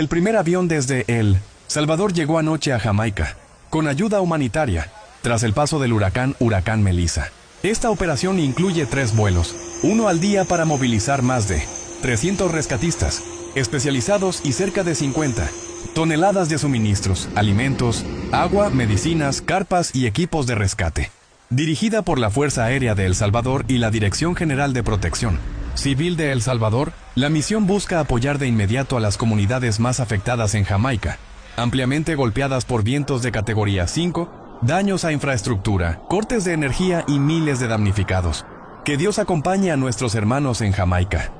El primer avión desde El Salvador llegó anoche a Jamaica, con ayuda humanitaria, tras el paso del huracán Melissa. Esta operación incluye 3 vuelos, uno al día para movilizar más de 300 rescatistas especializados y cerca de 50 toneladas de suministros, alimentos, agua, medicinas, carpas y equipos de rescate. Dirigida por la Fuerza Aérea de El Salvador y la Dirección General de Protección Civil de El Salvador, la misión busca apoyar de inmediato a las comunidades más afectadas en Jamaica, ampliamente golpeadas por vientos de categoría 5, daños a infraestructura, cortes de energía y miles de damnificados. Que Dios acompañe a nuestros hermanos en Jamaica.